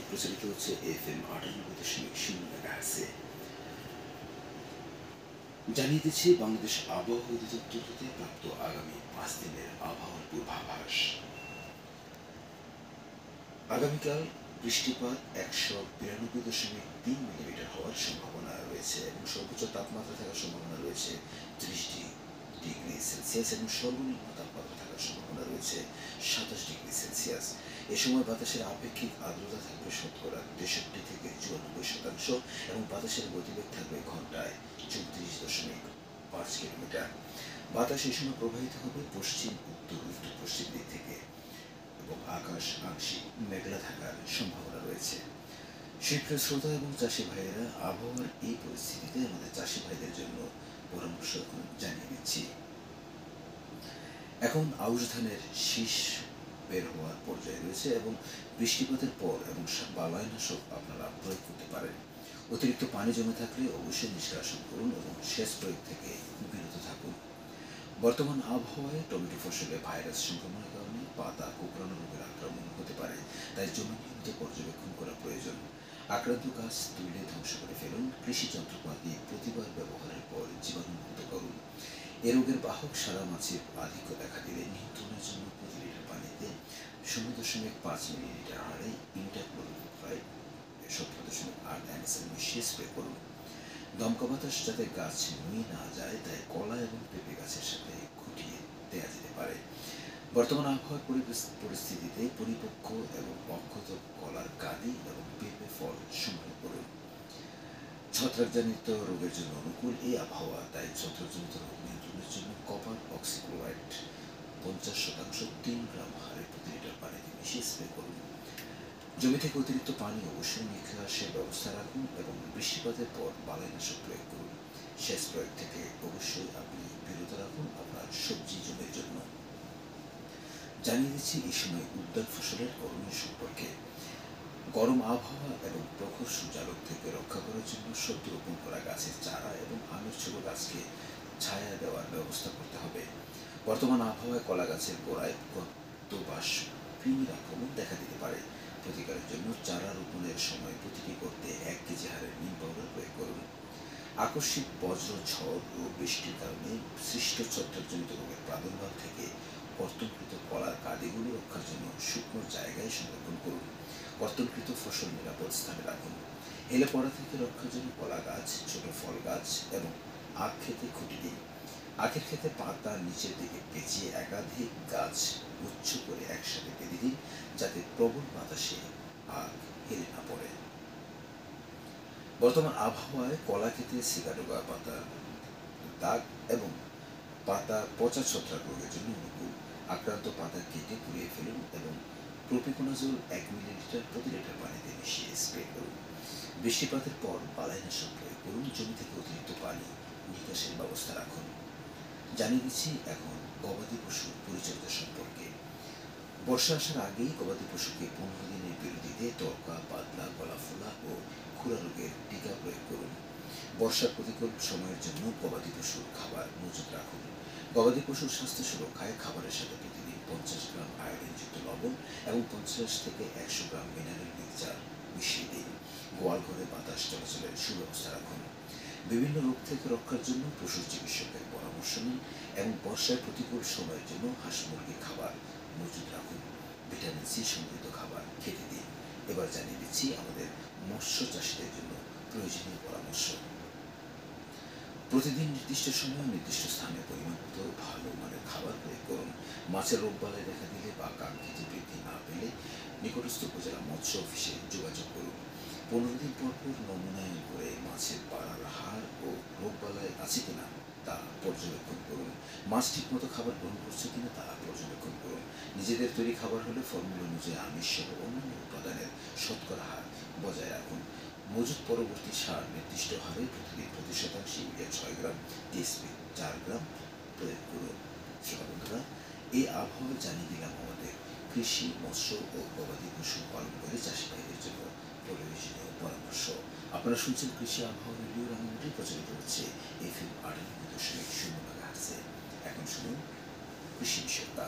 প্রচারিত হচ্ছে FM 98.0 মেগাহার্টজে। জানিয়ে দিচ্ছি বাংলাদেশ আবহাওয়া অধিদপ্তর হতে প্রাপ্ত আগামী 5 দিনের আবহাওয়ার পূর্বাভাস। আগামীকাল বৃষ্টিপাত 192.3 মিলিমিটার হওয়ার সম্ভাবনা রয়েছে এবং সর্বোচ্চ তাপমাত্রা থাকার সম্ভাবনা রয়েছে 30°C এবং সর্বনিম্ন তাপমাত্রা থাকার সম্ভাবনা রয়েছে 27°C। এ সময় বাতাসের আপেক্ষিক আর্দ্রতা থাকবে শতকরা 63 থেকে 94% এবং বাতাসের গতিবেগ থাকবে ঘন্টায় 34.5 কিলোমিটার। বাতাস এ সময় প্রবাহিত হবে পশ্চিম, উত্তর, উত্তর পশ্চিম দিক থেকে এবং আকাশ আংশিক মেঘলা থাকার সম্ভাবনা রয়েছে। সুপ্রিয় শ্রোতা এবং চাষি ভাইয়েরা, আবহাওয়ার এই পরিস্থিতিতে আমাদের চাষি ভাইদের জন্য পরামর্শ এখন জানিয়ে দিচ্ছি। এখন আউশ ধানের শীষ বের হওয়ার পর্যায়ে রয়েছে এবং বৃষ্টিপাতের পর এবং বালাইনাশক আপনারা প্রয়োগ করতে পারেন। অতিরিক্ত পানি জমে থাকলে অবশ্যই নিষ্কাশন করুন এবং সেচ প্রয়োগ থেকে বিরত থাকুন। বর্তমান আবহাওয়ায় টমেটো ফসলে ভাইরাস সংক্রমণের কারণে পাতা কোঁকড়ানো রোগের আক্রমণ হতে পারে, তাই জমি নিয়মিত পর্যবেক্ষণ করা প্রয়োজন। আক্রান্ত গাছ তুলে ধ্বংস করে ফেলুন। কৃষি যন্ত্রপাতি প্রতিবার ব্যবহারের পর জীবাণুমুক্ত করুন। এ রোগের বাহক সাদা মাছির আধিক্য দেখা দিলে নিয়ন্ত্রণের জন্য প্রতি লিটার পানিতে 0.5 মিলিলিটার হারে ইমিডাক্লোপ্রাইড 17.8 ml মিশিয়ে স্প্রে করুন। দমকা বাতাস যাতে গাছ নুয়ে না যায় তাই কলা এবং পেঁপে গাছের সাথে খুঁটিয়ে দেওয়া যেতে পারে। বর্তমান আবহাওয়ার পরিস্থিতিতে পরিপক্ক এবং অক্ষত কলার কাঁদি এবং পেঁপে ফল সংগ্রহ করুন। ছত্রাকজনিত রোগের জন্য অনুকূল এই আবহাওয়া, তাই ছত্রাকজনিত রোগ নিয়ন্ত্রণের জন্য কপার অক্সিক্লোরাইড 50% 3 গ্রাম হারে প্রতি লিটার পানিতে মিশিয়ে স্প্রে করুন। জমি থেকে অতিরিক্ত পানি অবশ্যই নিকাশের ব্যবস্থা রাখুন এবং বৃষ্টিপাতের পর বালাইনাশক প্রয়োগ করুন। সেচ প্রয়োগ থেকে অবশ্যই আপনি বিরত রাখুন আপনার সবজি জমির জন্য। জানিয়ে দিচ্ছি এই সময় উদ্যান ফসলের করণীয় সম্পর্কে। গরম আবহাওয়া এবং প্রখর সূর্যালোক থেকে রক্ষা করার জন্য সদ্য রোপণ করা গাছের চারা এবং আমের ছোট গাছকে ছায়া দেওয়ার ব্যবস্থা করতে হবে। বর্তমান আবহাওয়ায় কলা গাছের গোড়ায় গর্তবাস কৃমির আক্রমণ দেখা দিতে পারে। প্রতিকারের জন্য চারা রোপণের সময় প্রতিটি করতে 1 কেজি হারে নিম পাউডার প্রয়োগ করুন। আকস্মিক বজ্র, ঝড় ও বৃষ্টির কারণে সৃষ্ট ছত্রাকজনিত রোগের প্রাদুর্ভাব থেকে কর্তনকৃত কলার কাঁদিগুলো রক্ষার জন্য শুকনো জায়গায় সংরক্ষণ করুন। কর্তনকৃত ফসল নিরাপদ স্থানে রাখুন। হেলে পড়া থেকে রক্ষার জন্য কলা গাছ, ছোট ফল গাছ এবং আখ খেতে খুঁটি দিন। আখের ক্ষেতে পাতা নিচের দিকে পেঁচিয়ে একাধিক গাছ গুচ্ছ করে একসাথে বেঁধে দিন, যাতে প্রবল বাতাসে আখ হেলে না পড়ে। বর্তমান আবহাওয়ায় কলা ক্ষেতে সিকাডোগা পাতার দাগ এবং পাতা পচা ছত্রাক রোগের জন্য অনুকূল। আক্রান্ত পাতা কেটে পুড়িয়ে ফেলুন এবং প্রোপিকোনাজোল 1 মিলিলিটার প্রতি লিটার পানিতে মিশিয়ে স্প্রে করুন। বৃষ্টিপাতের পর বালাইনাশক প্রয়োগ করুন। জমি থেকে অতিরিক্ত পানি নিকাশের ব্যবস্থা রাখুন। জানিয়ে দিচ্ছি এখন গবাদি পশুর পরিচর্যা সম্পর্কে। বর্ষা আসার আগেই গবাদি পশুকে 15 দিনের বিরতিতে তরকা, পাতলা, গলা ফোলা ও খুরা রোগের টিকা প্রয়োগ করুন। বর্ষার প্রতিকূল সময়ের জন্য গবাদি পশুর খাবার মজুত রাখুন। গবাদি পশুর স্বাস্থ্য সুরক্ষায় খাবারের সাথে প্রতিদিন 50 গ্রাম আয়োডিনযুক্ত লবণ এবং 50 থেকে 100 গ্রাম মিনারেল মিক্সচার মিশিয়ে দিন। গোয়াল ঘরে বাতাস চলাচলের সুব্যবস্থা রাখুন। বিভিন্ন রোগ থেকে রক্ষার জন্য পশু চিকিৎসকের পরামর্শ নিন এবং বর্ষায় প্রতিকূল সময়ের জন্য হাঁস মুরগির খাবার মজুত রাখুন। ভিটামিন সি সমৃদ্ধ খাবার খেতে দিন। এবার জানিয়ে দিচ্ছি আমাদের মৎস্য চাষীদের জন্য প্রয়োজনীয় পরামর্শ। প্রতিদিন নির্দিষ্ট সময় নির্দিষ্ট স্থানে পরিমাণ মতো ভালো মানের খাবার প্রয়োগ করুন। মাছের রোগবালাই দেখা দিলে বা কাঙ্ক্ষিত বৃদ্ধি না পেলে নিকটস্থ উপজেলা মৎস্য অফিসে যোগাযোগ করুন। 15 দিন পর পর নমুনায়ন করে মাছের পাড়ার হার ও রোগবালাই আছে কিনা তা পর্যবেক্ষণ করুন। মাছ ঠিকমতো খাবার গ্রহণ করছে কিনা তা পর্যবেক্ষণ করুন। নিজেদের তৈরি খাবার হলে ফর্মুলা অনুযায়ী আমিষ সহ অন্যান্য উপাদানের শতকরা হার বজায় রাখুন। মজুত পরবর্তী সার নির্দিষ্ট হারে প্রতিদিন প্রতি শতাংশে ইউরিয়া 6 গ্রাম, টিএসপি 4 গ্রাম প্রয়োগ করুন। শ্রোতা বন্ধুরা, এই আবহাওয়া জানিয়ে দিলাম আমাদের কৃষি, মৎস্য ও গবাদি পশু পালন করে চাষি ভাইদের জন্য প্রয়োজনীয় পরামর্শ। আপনারা শুনছেন কৃষি আবহাওয়া রেডিও রাঙামাটি, প্রচারিত হচ্ছে FM 98.0 মেগাহার্টজে। এখন শুনুন কৃষি বিষয়ক।